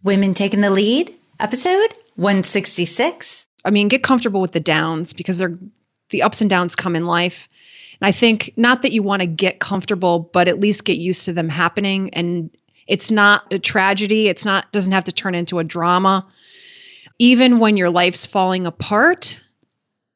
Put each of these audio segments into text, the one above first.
Women Taking the Lead, episode 166. I mean, get comfortable with the downs because the ups and downs come in life. And I think not that you want to get comfortable, but at least get used to them happening. And it's not a tragedy. Doesn't have to turn into a drama. Even when your life's falling apart,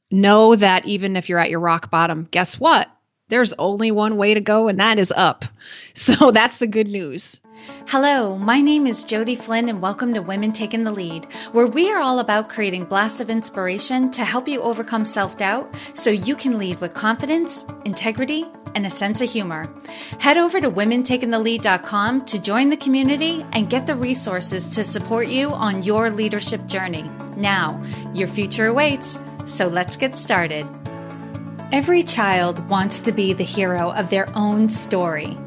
know that even if you're at your rock bottom, guess what? There's only one way to go, and that is up. So that's the good news. Hello, my name is Jody Flynn, and welcome to Women Taking the Lead, where we are all about creating blasts of inspiration to help you overcome self-doubt so you can lead with confidence, integrity, and a sense of humor. Head over to womentakingthelead.com to join the community and get the resources to support you on your leadership journey. Now, your future awaits, so let's get started. Every child wants to be the hero of their own story.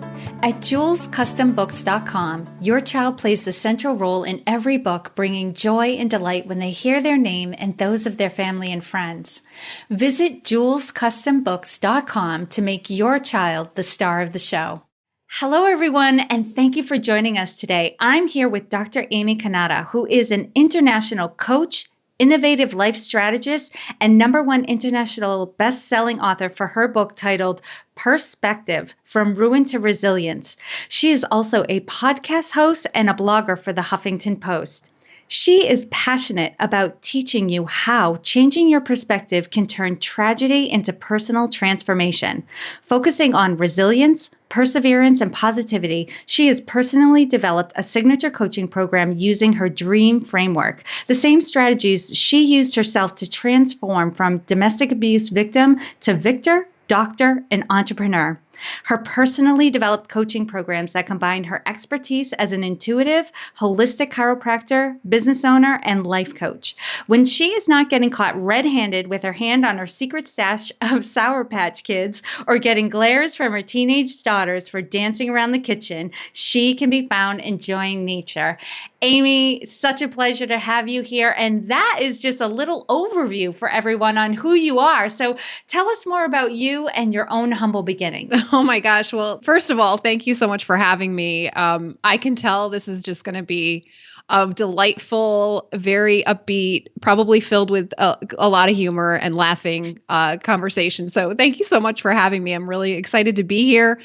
At julescustombooks.com, your child plays the central role in every book, bringing joy and delight when they hear their name and those of their family and friends. Visit julescustombooks.com to make your child the star of the show. Hello, everyone, and thank you for joining us today. I'm here with Dr. Amy Cannatta, who is an international coach, innovative life strategist, and #1 international best-selling author for her book titled PURSEpective, From Ruin to Resilience. She is also a podcast host and a blogger for the Huffington Post. She is passionate about teaching you how changing your perspective can turn tragedy into personal transformation. Focusing on resilience, perseverance, and positivity, she has personally developed a signature coaching program using her DREAM framework, the same strategies she used herself to transform from domestic abuse victim to victor, doctor, and entrepreneur. Her personally developed coaching programs that combine her expertise as an intuitive, holistic chiropractor, business owner, and life coach. When she is not getting caught red-handed with her hand on her secret stash of Sour Patch Kids or getting glares from her teenage daughters for dancing around the kitchen, she can be found enjoying nature. Amy, such a pleasure to have you here. And that is just a little overview for everyone on who you are. So tell us more about you and your own humble beginnings. Oh my gosh. Well, first of all, thank you so much for having me. I can tell this is just going to be a delightful, very upbeat, probably filled with a lot of humor and laughing conversation. So thank you so much for having me. I'm really excited to be here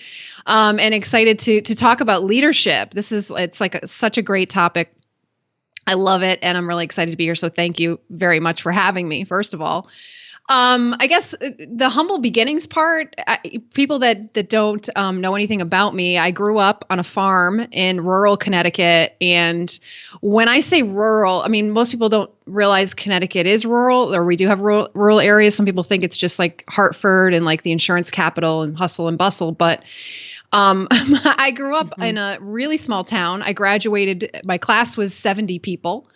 and excited to talk about leadership. It's like such a great topic. I love it. And I'm really excited to be here. So thank you very much for having me, first of all. I guess the humble beginnings part, people that don't know anything about me, I grew up on a farm in rural Connecticut. And when I say rural, I mean, most people don't realize Connecticut is rural, or we do have rural areas. Some people think it's just like Hartford and like the insurance capital and hustle and bustle. But I grew up in a really small town. I graduated, my class was 70 people,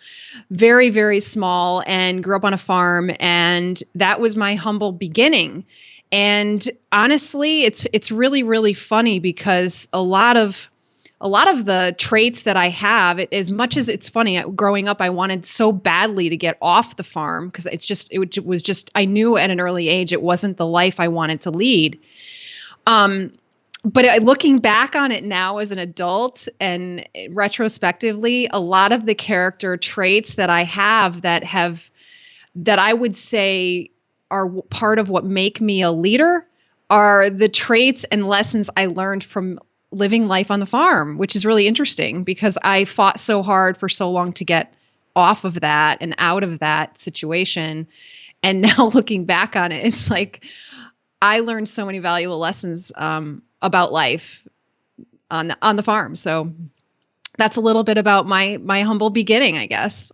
very, very small, and grew up on a farm. And that was my humble beginning. And honestly, it's really, really funny because a lot of the traits that I have, as much as it's funny, growing up, I wanted so badly to get off the farm because it was just, I knew at an early age, it wasn't the life I wanted to lead. But looking back on it now as an adult and retrospectively, a lot of the character traits that I have that I would say are part of what make me a leader are the traits and lessons I learned from living life on the farm, which is really interesting because I fought so hard for so long to get off of that and out of that situation. And now looking back on it, it's like I learned so many valuable lessons about life on the farm. So that's a little bit about my humble beginning, I guess.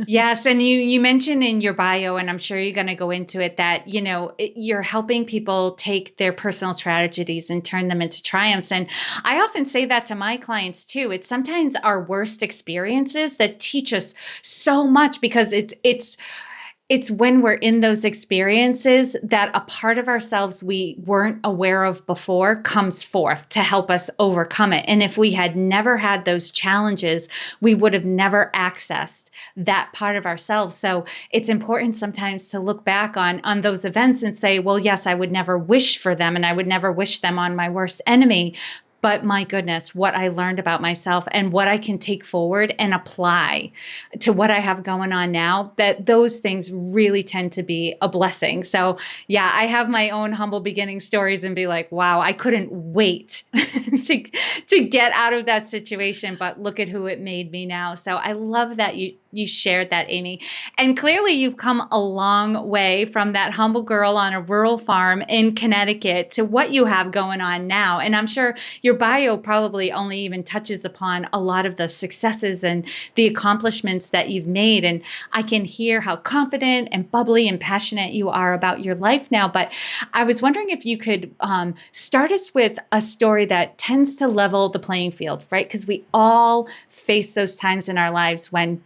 Yes. And you mentioned in your bio, and I'm sure you're going to go into it, that, you're helping people take their personal tragedies and turn them into triumphs. And I often say that to my clients too. It's sometimes our worst experiences that teach us so much because it's when we're in those experiences that a part of ourselves we weren't aware of before comes forth to help us overcome it. And if we had never had those challenges, we would have never accessed that part of ourselves. So it's important sometimes to look back on those events and say, well, yes, I would never wish for them and I would never wish them on my worst enemy. but my goodness, what I learned about myself and what I can take forward and apply to what I have going on now, that those things really tend to be a blessing. So yeah, I have my own humble beginning stories and be like, wow, I couldn't wait to get out of that situation, but look at who it made me now. So I love that you shared that, Amy. And clearly you've come a long way from that humble girl on a rural farm in Connecticut to what you have going on now. And I'm sure your bio probably only even touches upon a lot of the successes and the accomplishments that you've made. And I can hear how confident and bubbly and passionate you are about your life now. But I was wondering if you could start us with a story that tends to level the playing field, right? Because we all face those times in our lives when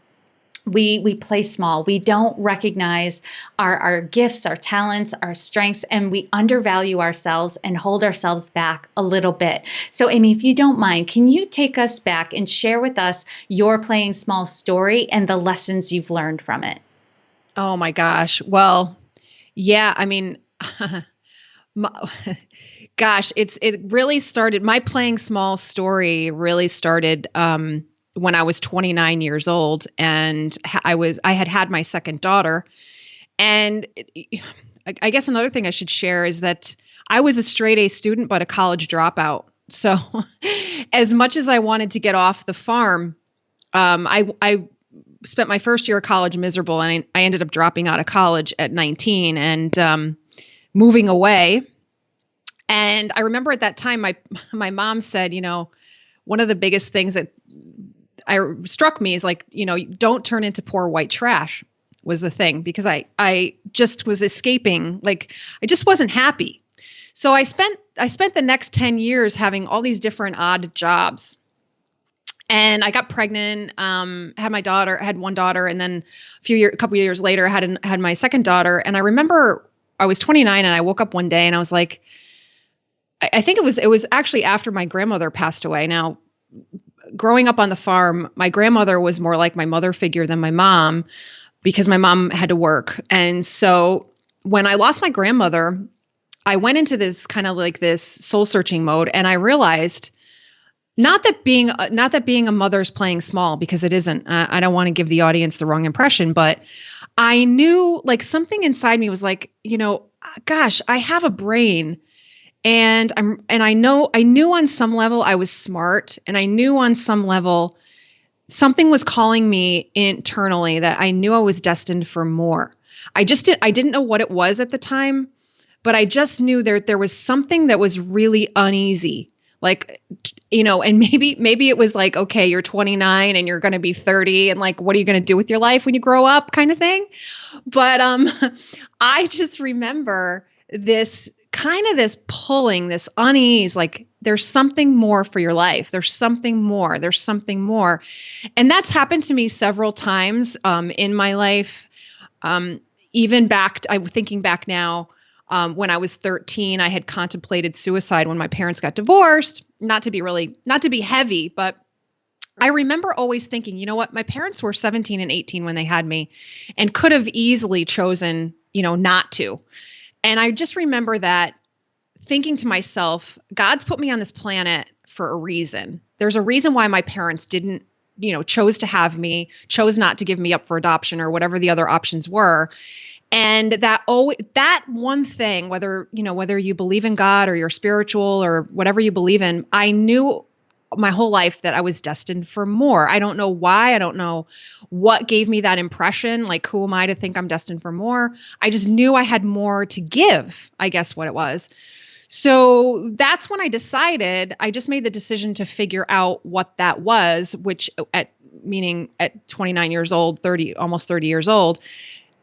we play small. We don't recognize our gifts, our talents, our strengths, and we undervalue ourselves and hold ourselves back a little bit. So, Amy, if you don't mind, can you take us back and share with us your playing small story and the lessons you've learned from it? Oh my gosh. Well, yeah, I mean, gosh, it really started, my playing small story really started, when I was 29 years old, and I had my second daughter. And I guess another thing I should share is that I was a straight A student, but a college dropout. So as much as I wanted to get off the farm, I spent my first year of college miserable, and I ended up dropping out of college at 19 and moving away. And I remember at that time, my mom said, one of the biggest things that struck me is like, don't turn into poor white trash was the thing, because I just was escaping. Like, I just wasn't happy. So I spent the next 10 years having all these different odd jobs, and I got pregnant, had one daughter. And then a couple of years later, had my second daughter. And I remember I was 29 and I woke up one day and I was like, I think it was actually after my grandmother passed away. Now, growing up on the farm, my grandmother was more like my mother figure than my mom, because my mom had to work. And so when I lost my grandmother, I went into this kind of like this soul searching mode. And I realized not that being a mother's playing small, because it isn't. I don't want to give the audience the wrong impression, but I knew, like, something inside me was like, gosh, I have a brain. And I knew on some level I was smart, and I knew on some level something was calling me internally that I knew I was destined for more. I didn't know what it was at the time, but I just knew there was something that was really uneasy. Like, and maybe it was like, okay, you're 29 and you're going to be 30, and like, what are you going to do with your life when you grow up, kind of thing. But I just remember this pulling, this unease, like there's something more for your life. There's something more. And that's happened to me several times in my life. Even I'm thinking back now, when I was 13, I had contemplated suicide when my parents got divorced. Not to be heavy, but I remember always thinking, you know what, my parents were 17 and 18 when they had me, and could have easily chosen, not to. And I just remember that thinking to myself, God's put me on this planet for a reason. There's a reason why my parents didn't, chose to have me, chose not to give me up for adoption or whatever the other options were. And that one thing, whether you believe in God or you're spiritual or whatever you believe in, I knew my whole life that I was destined for more. I don't know why. I don't know what gave me that impression. Like, who am I to think I'm destined for more? I just knew I had more to give, I guess what it was. So that's when I just made the decision to figure out what that was, which at 29 years old, almost 30 years old,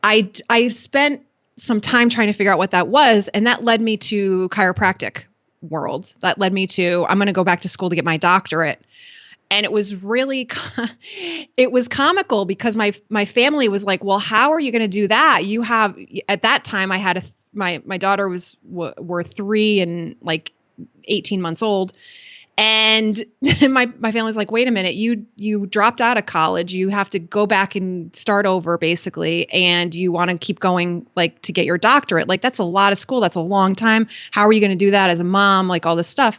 I spent some time trying to figure out what that was. And that led me to chiropractic world. That led me to, I'm going to go back to school to get my doctorate. And it was really, it was comical, because my family was like, well, how are you going to do that? At that time I had my daughter were 3 and like 18 months old. And my family was like, wait a minute, you dropped out of college. You have to go back and start over basically. And you want to keep going, like, to get your doctorate. Like, that's a lot of school. That's a long time. How are you going to do that as a mom? Like, all this stuff.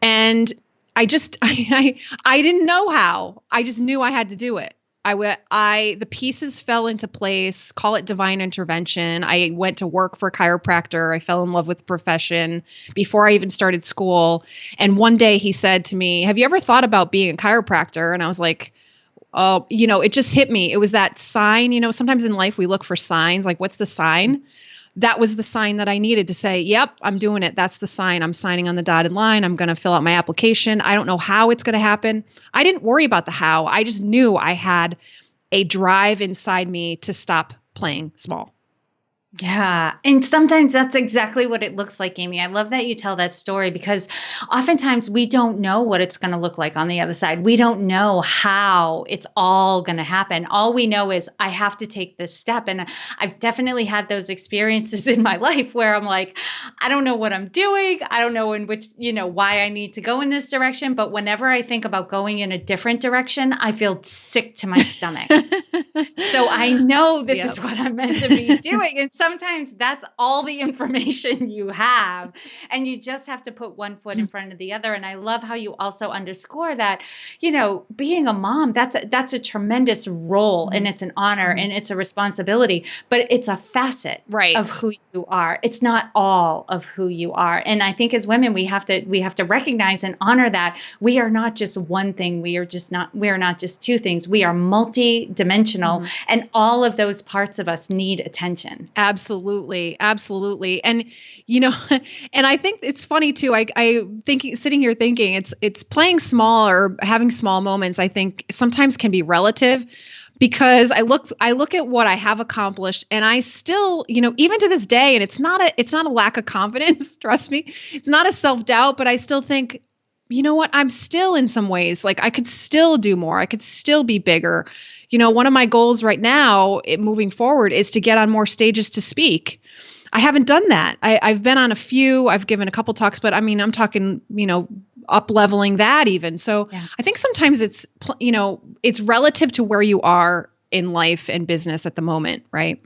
And I didn't know how. I just knew I had to do it. The pieces fell into place, call it divine intervention. I went to work for a chiropractor. I fell in love with the profession before I even started school. And one day he said to me, "Have you ever thought about being a chiropractor?" And I was like, oh, it just hit me. It was that sign, sometimes in life we look for signs, like what's the sign? That was the sign that I needed to say, yep, I'm doing it. That's the sign. I'm signing on the dotted line. I'm going to fill out my application. I don't know how it's going to happen. I didn't worry about the how. I just knew I had a drive inside me to stop playing small. Yeah. And sometimes that's exactly what it looks like, Amy. I love that you tell that story because oftentimes we don't know what it's going to look like on the other side. We don't know how it's all going to happen. All we know is I have to take this step. And I've definitely had those experiences in my life where I'm like, I don't know what I'm doing. I don't know in which, why I need to go in this direction. But whenever I think about going in a different direction, I feel sick to my stomach. So I know this is what I'm meant to be doing. And sometimes that's all the information you have. And you just have to put one foot in front of the other. And I love how you also underscore that, being a mom, that's a tremendous role and it's an honor and it's a responsibility, but it's a facet of who you are. It's not all of who you are. And I think as women, we have to recognize and honor that we are not just one thing. We are not just two things. We are multi-dimensional and all of those parts of us need attention. Absolutely. Absolutely. And, and I think it's funny too. Sitting here thinking it's playing small or having small moments, I think sometimes can be relative because I look at what I have accomplished and I still, even to this day, and it's not a lack of confidence, trust me, it's not a self-doubt, but I still think, you know what, I'm still in some ways, like I could still do more. I could still be bigger. One of my goals right now moving forward is to get on more stages to speak. I haven't done that. I've been on a few, I've given a couple talks, but I'm talking, up leveling that even. So I think sometimes it's relative to where you are in life and business at the moment, right?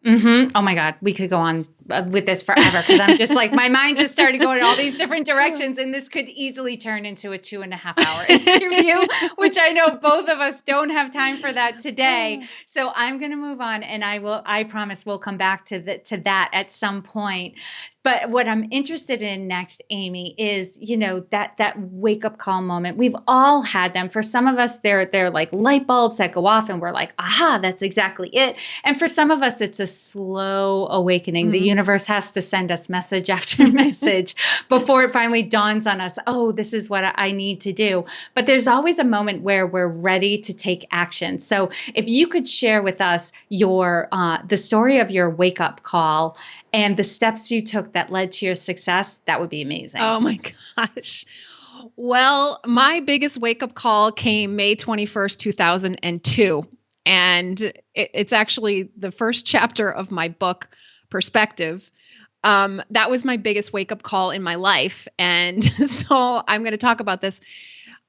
Mm-hmm. Oh my God, we could go on with this forever because I'm just like, my mind just started going in all these different directions and this could easily turn into a 2.5-hour interview, which I know both of us don't have time for that today. So I'm going to move on and I promise we'll come back to that at some point. But what I'm interested in next, Amy, is, that wake up call moment. We've all had them. For some of us, they're like light bulbs that go off and we're like, aha, that's exactly it. And for some of us, it's a slow awakening. The universe has to send us message after message before it finally dawns on us, oh, this is what I need to do. But there's always a moment where we're ready to take action. So if you could share with us the story of your wake up call and the steps you took that led to your success, that would be amazing. Oh my gosh. Well, my biggest wake up call came May 21st, 2002. And it's actually the first chapter of my book, PURSEpective. That was my biggest wake up call in my life. And so I'm going to talk about this.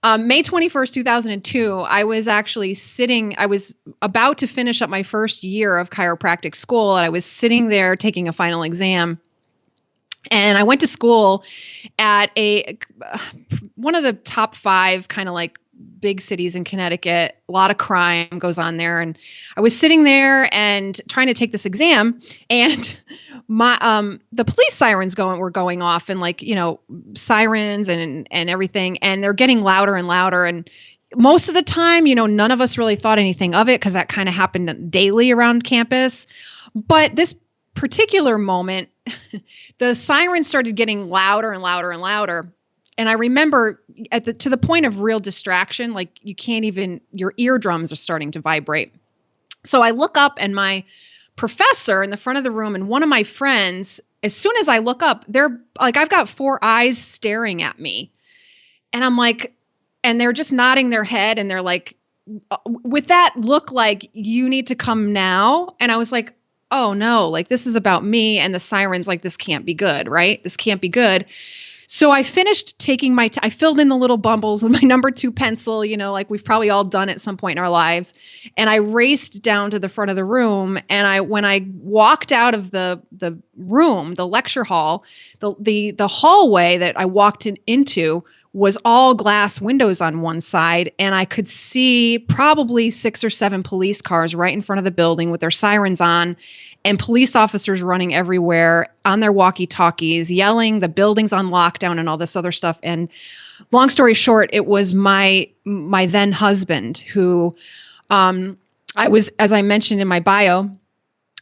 May 21st, 2002, I was about to finish up my first year of chiropractic school. And I was sitting there taking a final exam. And I went to school at one of the top 5 kind of like big cities in Connecticut. A lot of crime goes on there. And I was sitting there and trying to take this exam and the police sirens were going off and sirens and everything. And they're getting louder and louder. And most of the time, none of us really thought anything of it because that kind of happened daily around campus. But this particular moment, the sirens started getting louder and louder and louder. And I remember to the point of real distraction, like your eardrums are starting to vibrate. So I look up and my professor in the front of the room and one of my friends, as soon as I look up, they're like, I've got 4 eyes staring at me. And I'm like, and they're just nodding their head and they're like, with that look like, you need to come now. And I was like, oh no, like this is about me and the sirens, like this can't be good, right? This can't be good. So I finished taking I filled in the little bumbles with my number 2 pencil, like we've probably all done at some point in our lives. And I raced down to the front of the room. And when I walked out of the room, the lecture hall, the hallway that I walked into was all glass windows on one side. And I could see probably 6 or 7 police cars right in front of the building with their sirens on, and police officers running everywhere on their walkie-talkies, yelling, the building's on lockdown and all this other stuff. And long story short, it was my then husband who, as I mentioned in my bio,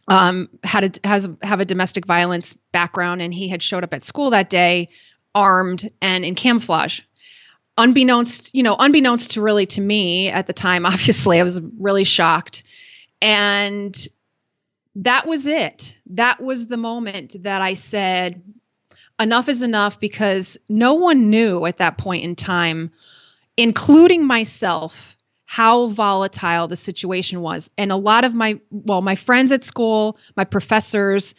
have a domestic violence background, and he had showed up at school that day armed and in camouflage. Unbeknownst to me at the time, obviously, I was really shocked. And that was it. That was the moment that I said, enough is enough, because no one knew at that point in time, including myself, how volatile the situation was. And a lot of my friends at school, my professors,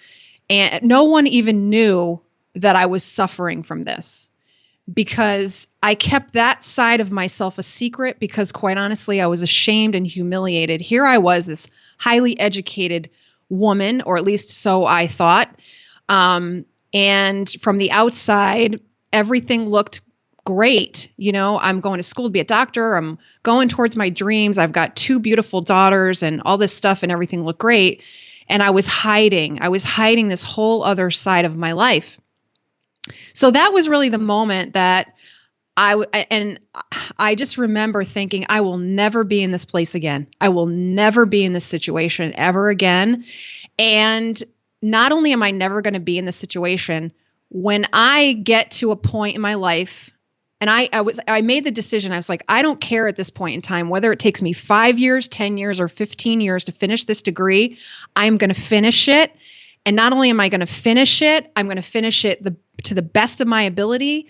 and no one even knew that I was suffering from this, because I kept that side of myself a secret, because quite honestly, I was ashamed and humiliated. Here I was, this highly educated woman, or at least so I thought. And from the outside, everything looked great. I'm going to school to be a doctor. I'm going towards my dreams. I've got 2 beautiful daughters and all this stuff, and everything looked great. And I was hiding this whole other side of my life. So that was really the moment that I just remember thinking, I will never be in this place again. I will never be in this situation ever again. And not only am I never going to be in this situation, when I get to a point in my life, and I made the decision, I was like, I don't care at this point in time, whether it takes me 5 years, 10 years, or 15 years to finish this degree, I'm going to finish it. And not only am I going to finish it, I'm going to finish it to the best of my ability.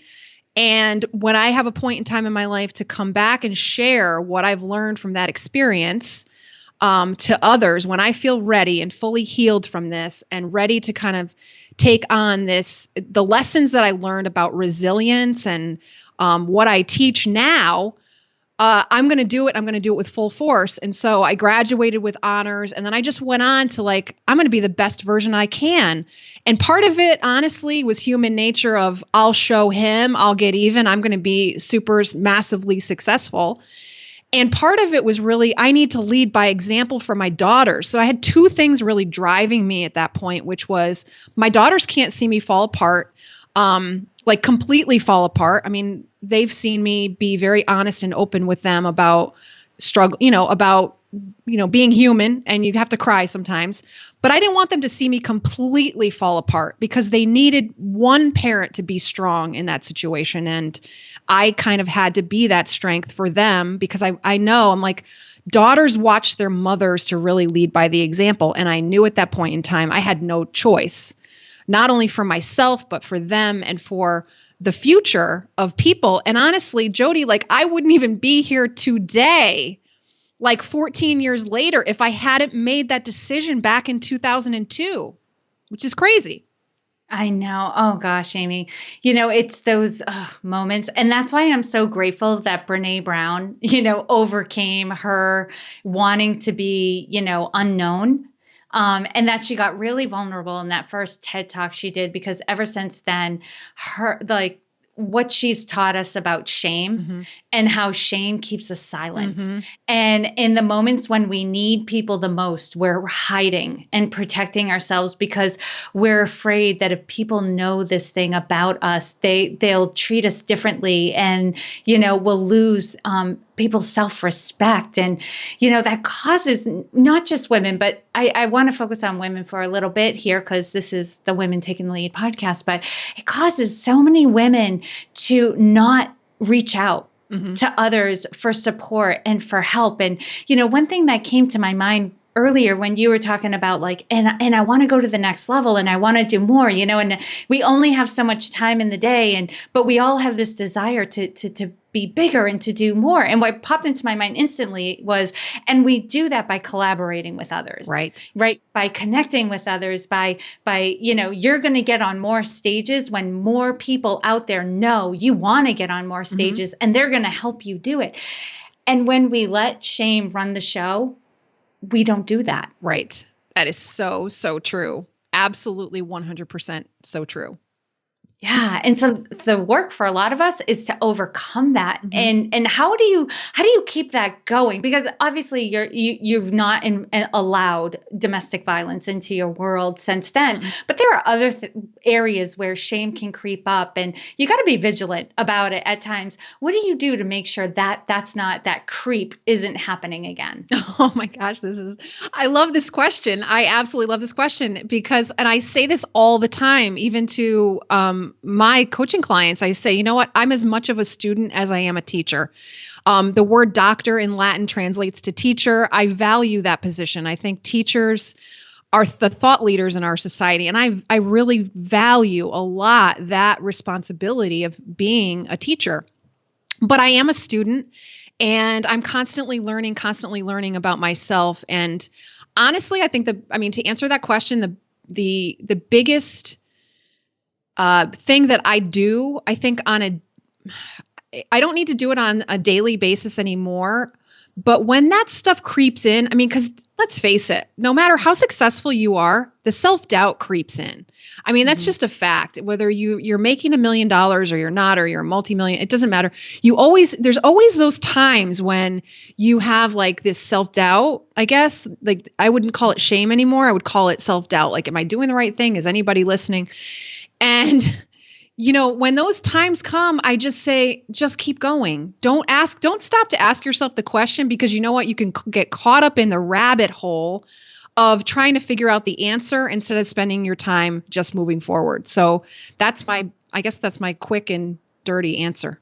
And when I have a point in time in my life to come back and share what I've learned from that experience to others, when I feel ready and fully healed from this and ready to kind of take on the lessons that I learned about resilience and what I teach now, I'm going to do it. I'm going to do it with full force. And so I graduated with honors, and then I just went on to I'm going to be the best version I can. And part of it, honestly, was human nature of I'll show him, I'll get even, I'm going to be super massively successful. And part of it was really, I need to lead by example for my daughters. So I had 2 things really driving me at that point, which was my daughters can't see me fall apart, completely fall apart. I mean, they've seen me be very honest and open with them about struggle, about being human, and you have to cry sometimes. But I didn't want them to see me completely fall apart, because they needed one parent to be strong in that situation. And I kind of had to be that strength for them, because I know, I'm like, daughters watch their mothers to really lead by the example. And I knew at that point in time, I had no choice, not only for myself, but for them and for the future of people. And honestly, Jody, I wouldn't even be here today, 14 years later, if I hadn't made that decision back in 2002, which is crazy. I know. Oh gosh, Amy, it's those moments. And that's why I'm so grateful that Brene Brown, overcame her wanting to be, unknown. And that she got really vulnerable in that first TED Talk she did, because ever since then, her what she's taught us about shame and how shame keeps us silent. And in the moments when we need people the most, we're hiding and protecting ourselves because we're afraid that if people know this thing about us, they'll treat us differently, and, we'll lose people's self-respect. And, that causes not just women, but I want to focus on women for a little bit here, because this is the Women Taking the Lead podcast, but it causes so many women to not reach out to others for support and for help. And, one thing that came to my mind earlier when you were talking about and I want to go to the next level, and I want to do more, and we only have so much time in the day, but we all have this desire to be bigger and to do more. And what popped into my mind instantly was, and we do that by collaborating with others, right? By connecting with others, by, you're going to get on more stages when more people out there know you want to get on more stages, and they're going to help you do it. And when we let shame run the show, we don't do that. Right. That is so, so true. Absolutely 100% so true. Yeah. And so the work for a lot of us is to overcome that. And how do you keep that going? Because obviously you've not allowed domestic violence into your world since then, but there are other areas where shame can creep up, and you got to be vigilant about it at times. What do you do to make sure that that creep isn't happening again? Oh my gosh, I love this question. I absolutely love this question because, and I say this all the time, even to, my coaching clients, I say, you know what? I'm as much of a student as I am a teacher. The word doctor in Latin translates to teacher. I value that position. I think teachers are the thought leaders in our society. And I really value a lot that responsibility of being a teacher. But I am a student, and I'm constantly learning about myself. And honestly, I think to answer that question, the biggest thing that I do, I think I don't need to do it on a daily basis anymore. But when that stuff creeps in, because let's face it, no matter how successful you are, the self-doubt creeps in. That's just a fact. Whether you're making $1 million or you're not, or you're a multi-million, it doesn't matter. There's always those times when you have like this self-doubt, I guess. Like, I wouldn't call it shame anymore. I would call it self-doubt. Like, am I doing the right thing? Is anybody listening? And, when those times come, I just say, just keep going. Don't stop to ask yourself the question, because you know what? You can get caught up in the rabbit hole of trying to figure out the answer instead of spending your time just moving forward. So I guess that's my quick and dirty answer.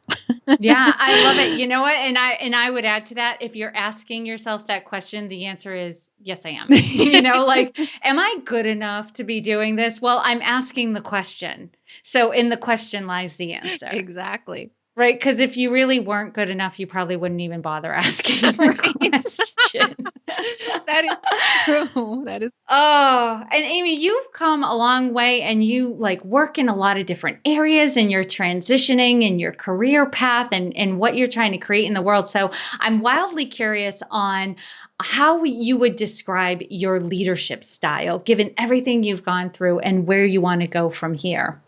Yeah, I love it. You know what? And I would add to that, if you're asking yourself that question, the answer is yes, I am. Like, am I good enough to be doing this? Well, I'm asking the question. So in the question lies the answer. Exactly. Right? Because if you really weren't good enough, you probably wouldn't even bother asking the question. That is true. That is. Oh, and Amy, you've come a long way, and you work in a lot of different areas, and you're transitioning in your career path and what you're trying to create in the world. So I'm wildly curious on how you would describe your leadership style, given everything you've gone through and where you want to go from here.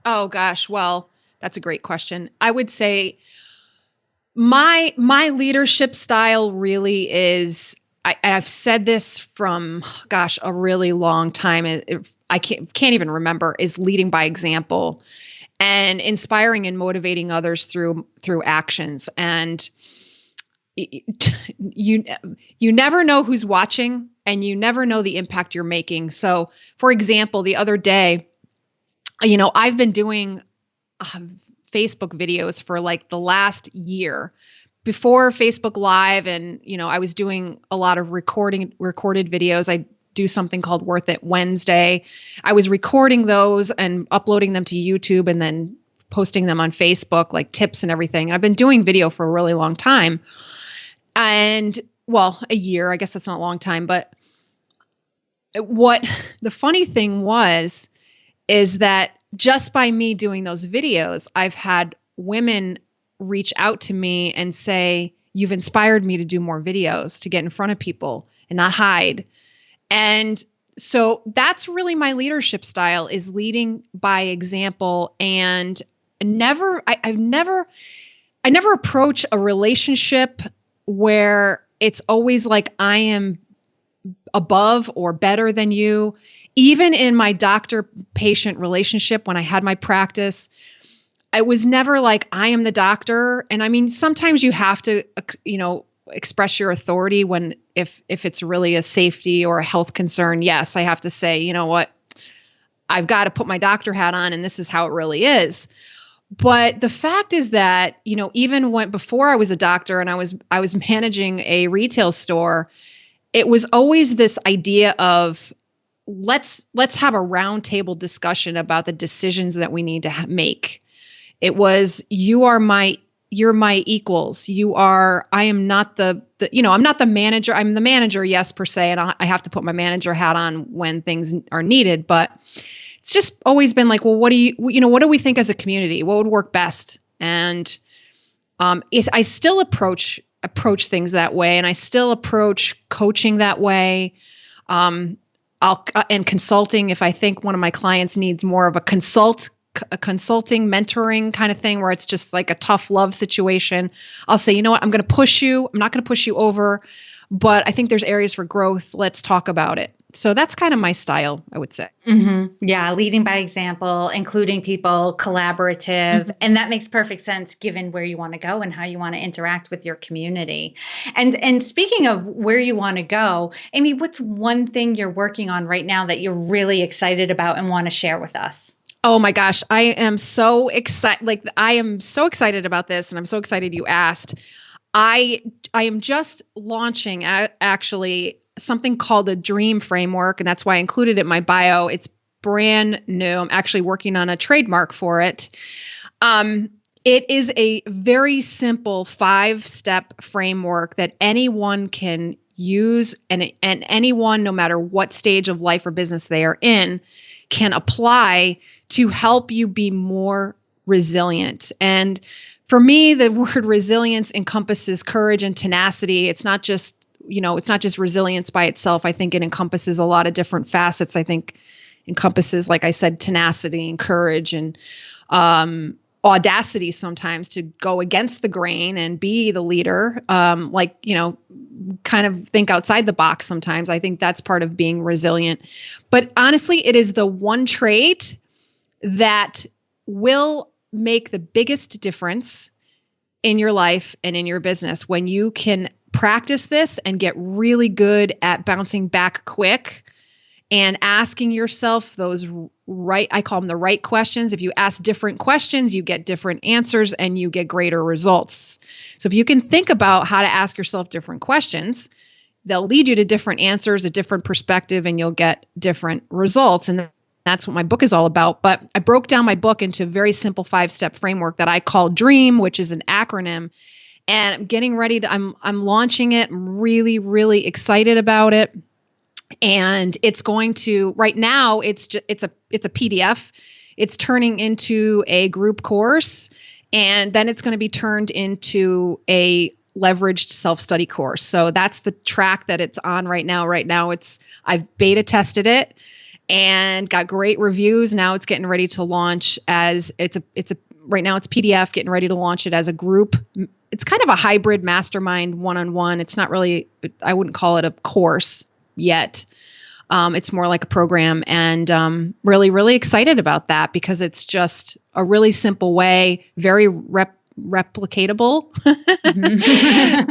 Oh gosh. Well, that's a great question. I would say my leadership style really is, I've said this from, a really long time. I can't even remember, is leading by example and inspiring and motivating others through actions. And you never know who's watching, and you never know the impact you're making. So, for example, the other day, I've been doing Facebook videos for like the last year. Before Facebook Live, and I was doing a lot of recorded videos. I do something called Worth It Wednesday. I was recording those and uploading them to YouTube, and then posting them on Facebook, like tips and everything. And I've been doing video for a really long time. And a year, I guess that's not a long time. But what the funny thing is that just by me doing those videos, I've had women reach out to me and say, you've inspired me to do more videos, to get in front of people and not hide. And so that's really my leadership style, is leading by example. And I never approach a relationship where it's always like I am above or better than you. Even in my doctor-patient relationship, when I had my practice, I was never like, I am the doctor. And sometimes you have to, express your authority if it's really a safety or a health concern. Yes, I have to say, you know what, I've got to put my doctor hat on, and this is how it really is. But the fact is that, even before I was a doctor and I was managing a retail store, it was always this idea of, let's have a roundtable discussion about the decisions that we need to make. It was, you are my you're my equals. I am not I'm not the manager. I'm the manager, yes, per se. And I have to put my manager hat on when things are needed. But it's just always been like, well, what do we think as a community? What would work best? And I still approach things that way. And I still approach coaching that way. And consulting, if I think one of my clients needs more of a consulting, mentoring kind of thing where it's just like a tough love situation, I'll say, you know what, I'm going to push you. I'm not going to push you over, but I think there's areas for growth. Let's talk about it. So that's kind of my style, I would say. Mm-hmm. Yeah. Leading by example, including people, collaborative. Mm-hmm. And that makes perfect sense given where you want to go and how you want to interact with your community. And speaking of where you want to go, Amy, what's one thing you're working on right now that you're really excited about and want to share with us? Oh my gosh, I am so excited. Like, I am so excited about this, and I'm so excited you asked. I am just launching actually something called the Dream Framework, and that's why I included it in my bio. It's brand new. I'm actually working on a trademark for it. It is a very simple 5-step framework that anyone can use, and anyone, no matter what stage of life or business they are in, can apply to help you be more resilient. And for me, the word resilience encompasses courage and tenacity. It's not just resilience by itself. I think it encompasses a lot of different facets. I think encompasses, like I said, tenacity and courage and audacity sometimes to go against the grain and be the leader. Kind of think outside the box sometimes. I think that's part of being resilient. But honestly, it is the one trait that will make the biggest difference in your life and in your business when you can practice this and get really good at bouncing back quick and asking yourself those I call them the right questions. If you ask different questions, you get different answers and you get greater results. So if you can think about how to ask yourself different questions, they'll lead you to different answers, a different perspective, and you'll get different results. And that's what my book is all about. But I broke down my book into a very simple 5-step framework that I call DREAM, which is an acronym. And I'm getting ready to, I'm launching it. I'm really, really excited about it. And it's going to, right now, it's a PDF. It's turning into a group course, and then it's going to be turned into a leveraged self-study course. So that's the track that it's on right now. Right now, I've beta tested it and got great reviews. Now it's getting ready to launch as right now it's PDF, getting ready to launch it as a group. It's kind of a hybrid mastermind one-on-one. It's not really, I wouldn't call it a course yet. It's more like a program, and really, really excited about that because it's just a really simple way, very replicatable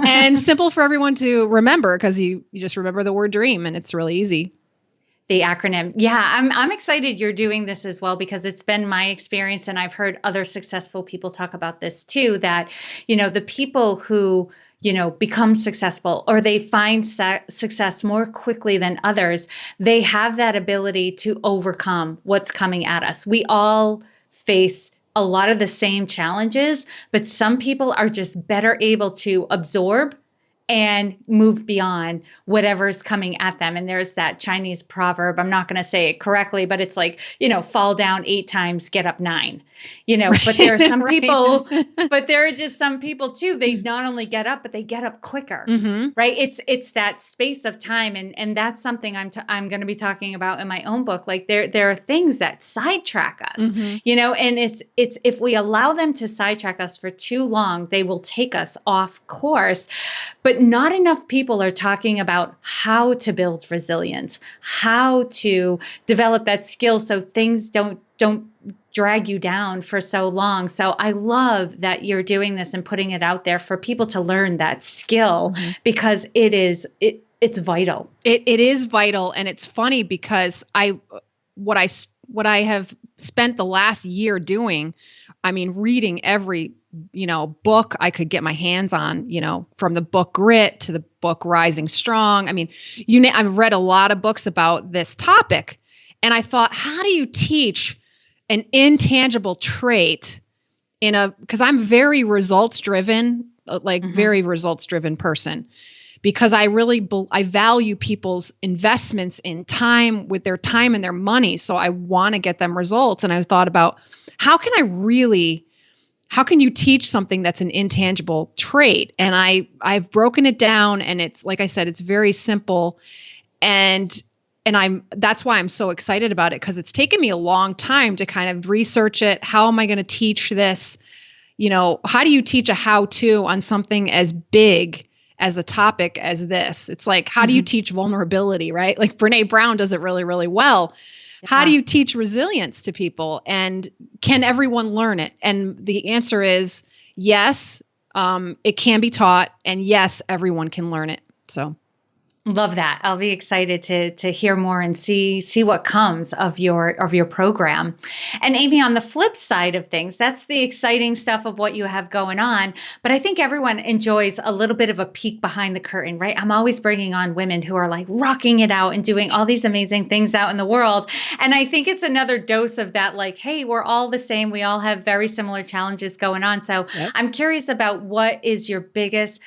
and simple for everyone to remember because you just remember the word dream and it's really easy. The acronym. Yeah, I'm excited you're doing this as well because it's been my experience, and I've heard other successful people talk about this too, that, the people who become successful or they find success more quickly than others, they have that ability to overcome what's coming at us. We all face a lot of the same challenges, but some people are just better able to absorb and move beyond whatever's coming at them. And there's that Chinese proverb, I'm not going to say it correctly, but it's like, fall down 8 times, get up 9, but there are some people, but there are just some people too. They not only get up, but they get up quicker, right? It's that space of time. And that's something I'm going to be talking about in my own book. Like there are things that sidetrack us, and it's if we allow them to sidetrack us for too long, they will take us off course. But not enough people are talking about how to build resilience, how to develop that skill so things don't drag you down for so long. So I love that you're doing this and putting it out there for people to learn that skill because it's vital. It is vital. And it's funny because what I have spent the last year doing, reading every book I could get my hands on, from the book Grit to the book Rising Strong. I've read a lot of books about this topic, and I thought, how do you teach an intangible trait because I'm very results driven, very results driven person, because I really, I value people's investments in time, with their time and their money. So I want to get them results. And I thought about how can you teach something that's an intangible trait? And I've broken it down, and it's, like I said, it's very simple. And that's why I'm so excited about it, because it's taken me a long time to kind of research it. How am I going to teach this? How do you teach a how-to on something as big as a topic as this? It's like, how do you teach vulnerability, right? Like Brene Brown does it really, really well. Yeah. How do you teach resilience to people? And can everyone learn it? And the answer is yes, it can be taught, and yes, everyone can learn it. So. Love that. I'll be excited to hear more and see what comes of your program. And Amy, on the flip side of things, that's the exciting stuff of what you have going on. But I think everyone enjoys a little bit of a peek behind the curtain, right? I'm always bringing on women who are like rocking it out and doing all these amazing things out in the world. And I think it's another dose of that, like, hey, we're all the same. We all have very similar challenges going on. So yep. I'm curious about what is your biggest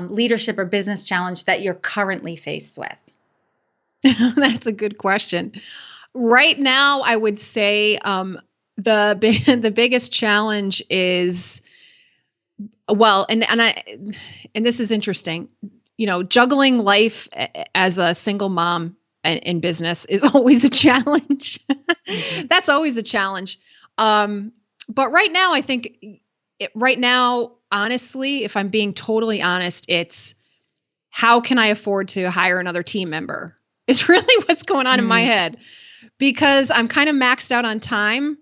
leadership or business challenge that you're currently faced with? That's a good question. Right now, I would say the biggest challenge is, well, and this is interesting. Juggling life as a single mom in business is always a challenge. That's always a challenge. But right now, I think honestly, if I'm being totally honest, it's how can I afford to hire another team member is really what's going on in my head, because I'm kind of maxed out on time.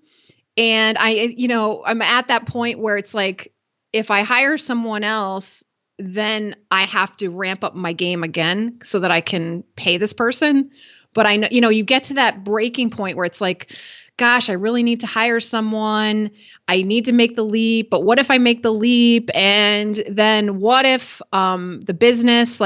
And I'm at that point where it's like, if I hire someone else, then I have to ramp up my game again so that I can pay this person. But I know, you get to that breaking point where it's like, gosh, I really need to hire someone. I need to make the leap. But what if I make the leap? And then what if the business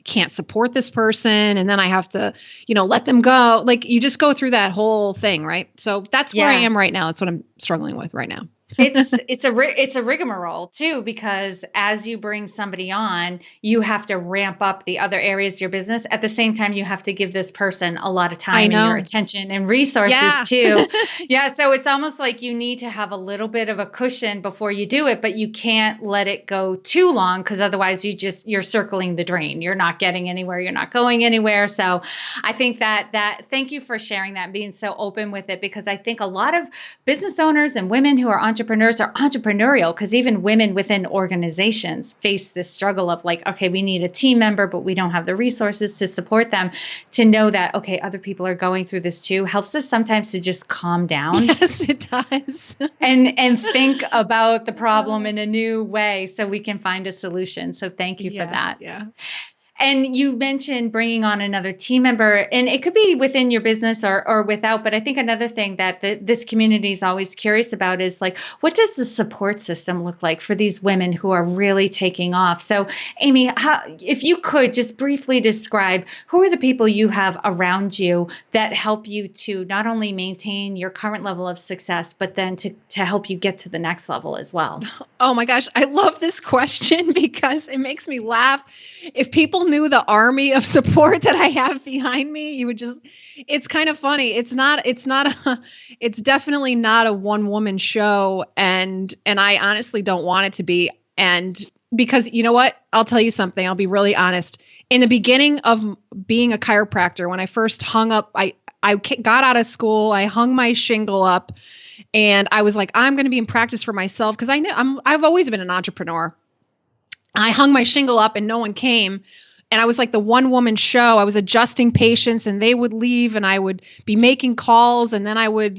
can't support this person? And then I have to, let them go. Like, you just go through that whole thing, right? So that's where I am right now. That's what I'm struggling with right now. It's a rigmarole too, because as you bring somebody on, you have to ramp up the other areas of your business. At the same time, you have to give this person a lot of time and your attention and resources too. Yeah. So it's almost like you need to have a little bit of a cushion before you do it, but you can't let it go too long, because otherwise you're circling the drain. You're not getting anywhere. You're not going anywhere. So I think that thank you for sharing that and being so open with it, because I think a lot of business owners and women who are entrepreneurs are entrepreneurial, because even women within organizations face this struggle of like, okay, we need a team member, but we don't have the resources to support them. To know that, okay, other people are going through this too, helps us sometimes to just calm down. Yes, it does. and think about the problem in a new way so we can find a solution. So thank you for that. Yeah. And you mentioned bringing on another team member, and it could be within your business or without. But I think another thing that this community is always curious about is like, what does the support system look like for these women who are really taking off? So, Amy, if you could just briefly describe who are the people you have around you that help you to not only maintain your current level of success, but then to help you get to the next level as well. Oh my gosh, I love this question because it makes me laugh. If people knew the army of support that I have behind me, you would just, it's kind of funny. It's definitely not a one woman show. And I honestly don't want it to be. And because you know what, I'll tell you something, I'll be really honest. In the beginning of being a chiropractor, when I first hung up, I got out of school, I hung my shingle up, and I was like, I'm going to be in practice for myself. Cause I've always been an entrepreneur. I hung my shingle up and no one came. And I was like the one woman show. I was adjusting patients and they would leave and I would be making calls. And then I would,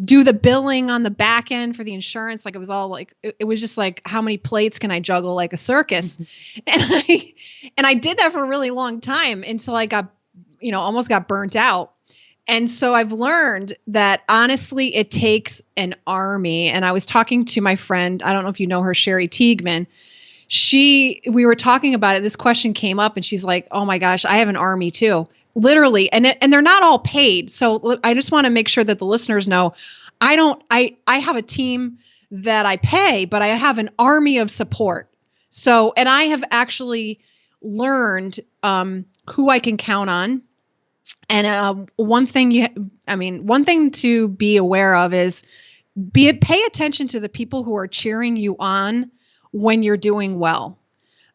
do the billing on the back end for the insurance. Like it was all like, it was just like, how many plates can I juggle like a circus? Mm-hmm. And I did that for a really long time until I got, almost got burnt out. And so I've learned that honestly, it takes an army. And I was talking to my friend, I don't know if you know her, Sherry Teagueman. We were talking about it. This question came up and she's like, oh my gosh, I have an army too. Literally. And they're not all paid. So I just want to make sure that the listeners know, I have a team that I pay, but I have an army of support. So, and I have actually learned who I can count on. And one thing to be aware of is pay attention to the people who are cheering you on when you're doing well.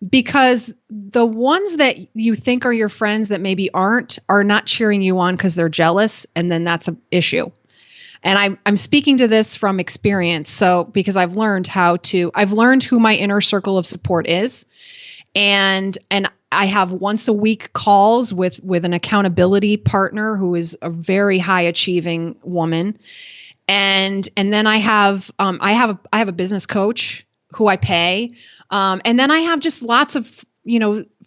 Because the ones that you think are your friends that maybe are not cheering you on because they're jealous, and then that's an issue. And I'm speaking to this from experience. So because I've learned who my inner circle of support is, and I have once a week calls with an accountability partner who is a very high achieving woman, and then I have a business coach who I pay. And then I have just lots of,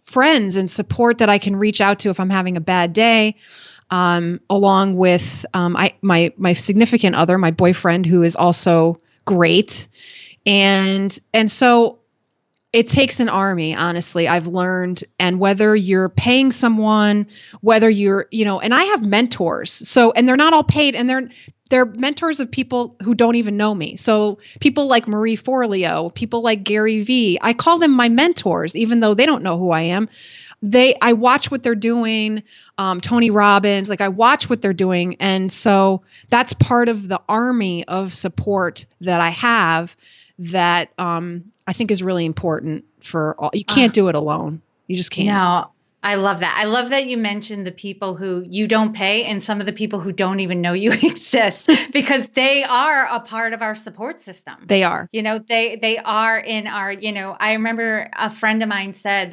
friends and support that I can reach out to if I'm having a bad day, along with my significant other, my boyfriend, who is also great. And so it takes an army, honestly, I've learned. And whether you're paying someone, whether you're, and I have mentors. So, and they're not all paid, and they're mentors of people who don't even know me. So people like Marie Forleo, people like Gary Vee, I call them my mentors, even though they don't know who I am. I watch what they're doing. Tony Robbins, I watch what they're doing. And so that's part of the army of support that I have that, I think is really important for all. You can't do it alone. You just can't. No, I love that. I love that you mentioned the people who you don't pay and some of the people who don't even know you exist, because they are a part of our support system. They are. They are in our, I remember a friend of mine said,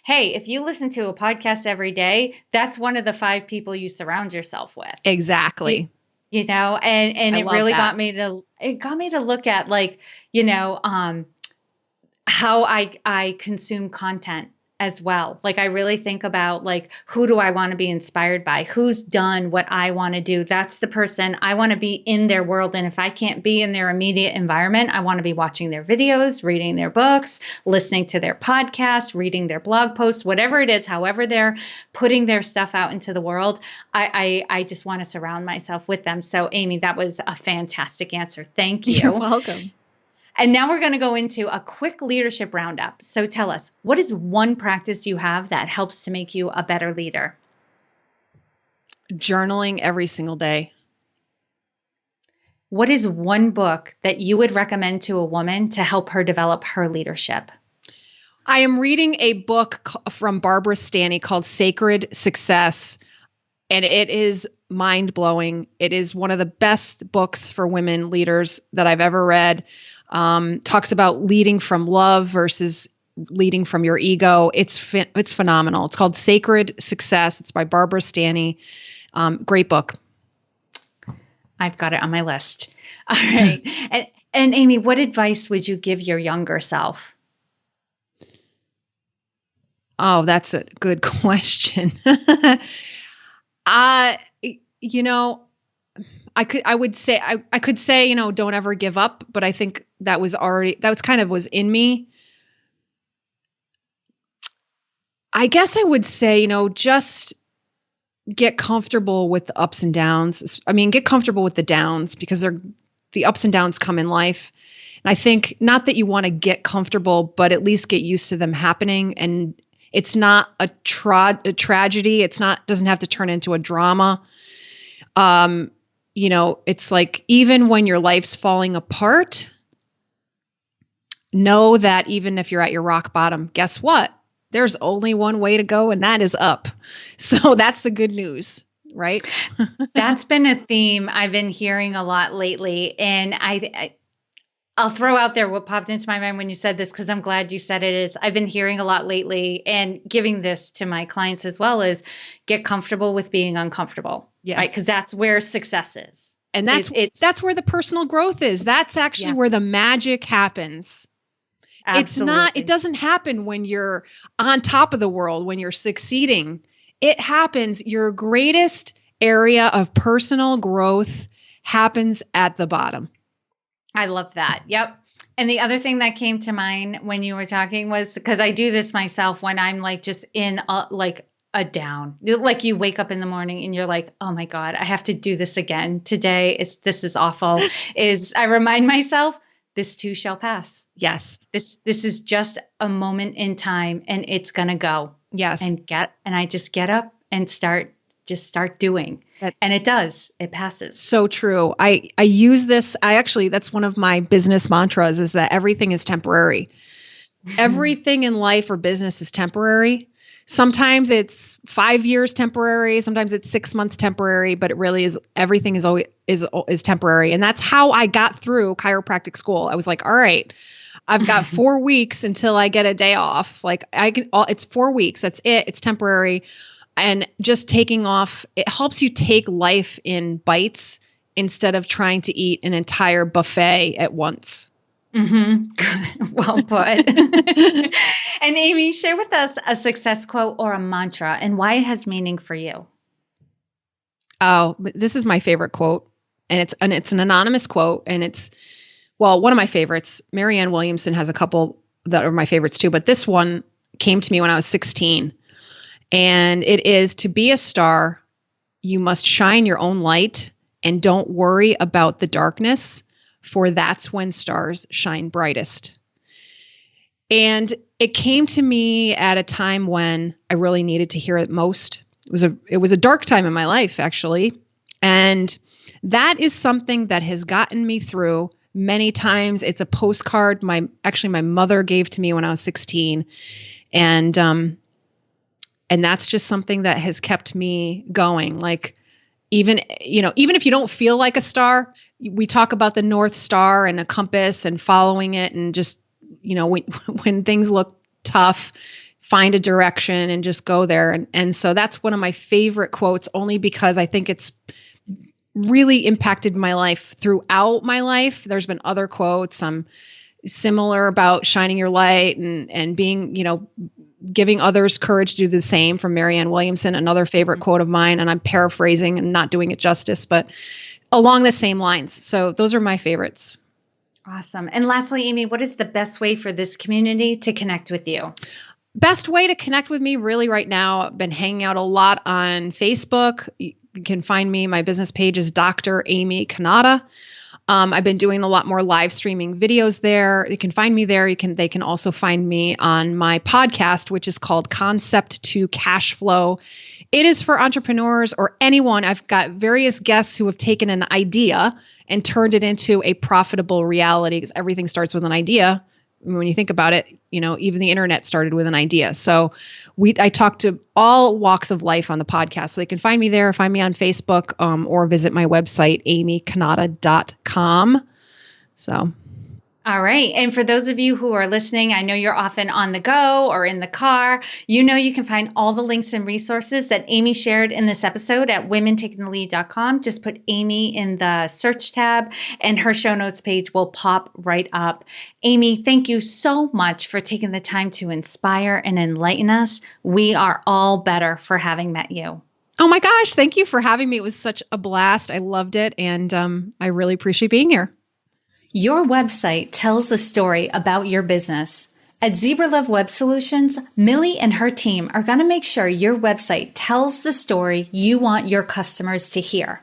hey, if you listen to a podcast every day, that's one of the 5 people you surround yourself with. Exactly. And it really got me to look at how I consume content as well. I really think about who do I want to be inspired by? Who's done what I want to do? That's the person I want to be in their world. And if I can't be in their immediate environment, I want to be watching their videos, reading their books, listening to their podcasts, reading their blog posts, whatever it is, however they're putting their stuff out into the world. I just want to surround myself with them. So Amy, that was a fantastic answer. Thank you. You're welcome. And now we're going to go into a quick leadership roundup. So tell us, what is one practice you have that helps to make you a better leader? Journaling every single day. What is one book that you would recommend to a woman to help her develop her leadership? I am reading a book from Barbara Stanny called Sacred Success, and it is mind-blowing. It is one of the best books for women leaders that I've ever read. Talks about leading from love versus leading from your ego. It's phenomenal. It's called Sacred Success. It's by Barbara Stanny. Great book. I've got it on my list. All right. And Amy, what advice would you give your younger self? Oh, that's a good question. I would say, don't ever give up, but I think that was in me. I guess I would say, just get comfortable with the ups and downs. I mean, get comfortable with the downs, because the ups and downs come in life. And I think not that you want to get comfortable, but at least get used to them happening. And it's not a tragedy. Doesn't have to turn into a drama. It's even when your life's falling apart, know that even if you're at your rock bottom, guess what? There's only one way to go, and that is up. So that's the good news, right? That's been a theme I've been hearing a lot lately. And I'll throw out there what popped into my mind when you said this, because I'm glad you said it, is I've been hearing a lot lately and giving this to my clients as well, is get comfortable with being uncomfortable. Yes. Right? Because that's where success is. And that's where the personal growth is. That's actually where the magic happens. Absolutely. It doesn't happen when you're on top of the world, when you're succeeding. It happens, your greatest area of personal growth happens at the bottom. I love that. Yep. And the other thing that came to mind when you were talking was, because I do this myself when I'm just in a down, you wake up in the morning and you're like, oh my God, I have to do this again today. This is awful. I remind myself, this too shall pass. Yes. This is just a moment in time, and it's going to go. Yes. And I just get up and start doing. And it does. It passes. So true. I use this. That's one of my business mantras, is that everything is temporary. Everything in life or business is temporary. Sometimes it's 5 years temporary. Sometimes it's 6 months temporary, but it really is, everything is always is temporary. And that's how I got through chiropractic school. I was like, all right, I've got 4 weeks until I get a day off. Like it's 4 weeks. That's it. It's temporary. And just taking off, it helps you take life in bites instead of trying to eat an entire buffet at once. Mm-hmm. Well put. And Amy, share with us a success quote or a mantra and why it has meaning for you. Oh, this is my favorite quote. And it's an anonymous quote. And it's, well, one of my favorites. Marianne Williamson has a couple that are my favorites too. But this one came to me when I was 16. And it is, to be a star, you must shine your own light and don't worry about the darkness, for that's when stars shine brightest. And it came to me at a time when I really needed to hear it most. It was a dark time in my life, actually. And that is something that has gotten me through many times. It's a postcard my mother gave to me when I was 16. And that's just something that has kept me going. Like, even if you don't feel like a star, we talk about the North Star and a compass and following it, and just, when things look tough, find a direction and just go there. And so that's one of my favorite quotes, only because I think it's really impacted my life throughout my life. There's been other quotes similar about shining your light and being, giving others courage to do the same, from Marianne Williamson, another favorite quote of mine. And I'm paraphrasing and not doing it justice, but along the same lines. So those are my favorites. Awesome. And lastly, Amy, what is the best way for this community to connect with you? Best way to connect with me really right now, I've been hanging out a lot on Facebook. You can find me. My business page is Dr. Amy Cannatta. I've been doing a lot more live streaming videos there. You can find me there. They can also find me on my podcast, which is called Concept to Cash Flow. It is for entrepreneurs or anyone. I've got various guests who have taken an idea and turned it into a profitable reality, because everything starts with an idea. When you think about it, even the internet started with an idea. So I talk to all walks of life on the podcast. So they can find me there, find me on Facebook, or visit my website, amycannatta.com. So. All right. And for those of you who are listening, I know you're often on the go or in the car. You can find all the links and resources that Amy shared in this episode at womentakingthelead.com. Just put Amy in the search tab and her show notes page will pop right up. Amy, thank you so much for taking the time to inspire and enlighten us. We are all better for having met you. Oh my gosh. Thank you for having me. It was such a blast. I loved it. And I really appreciate being here. Your website tells a story about your business. At Zebra Love Web Solutions, Millie and her team are going to make sure your website tells the story you want your customers to hear.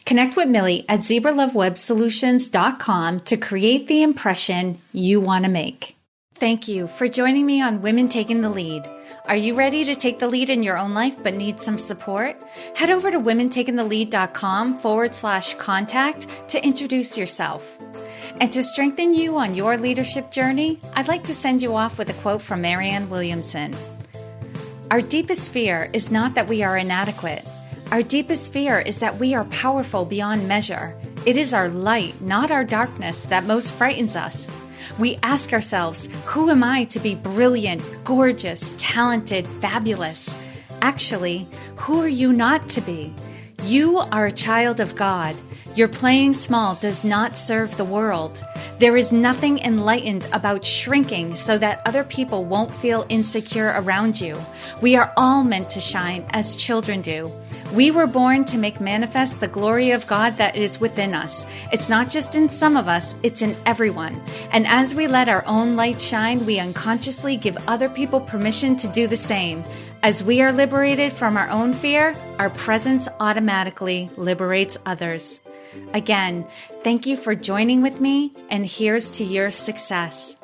Connect with Millie at zebralovewebsolutions.com to create the impression you want to make. Thank you for joining me on Women Taking the Lead. Are you ready to take the lead in your own life but need some support? Head over to womentakingthelead.com/contact to introduce yourself. And to strengthen you on your leadership journey, I'd like to send you off with a quote from Marianne Williamson. Our deepest fear is not that we are inadequate. Our deepest fear is that we are powerful beyond measure. It is our light, not our darkness, that most frightens us. We ask ourselves, who am I to be brilliant, gorgeous, talented, fabulous? Actually, who are you not to be? You are a child of God. Your playing small does not serve the world. There is nothing enlightened about shrinking so that other people won't feel insecure around you. We are all meant to shine as children do. We were born to make manifest the glory of God that is within us. It's not just in some of us, it's in everyone. And as we let our own light shine, we unconsciously give other people permission to do the same. As we are liberated from our own fear, our presence automatically liberates others. Again, thank you for joining with me, and here's to your success.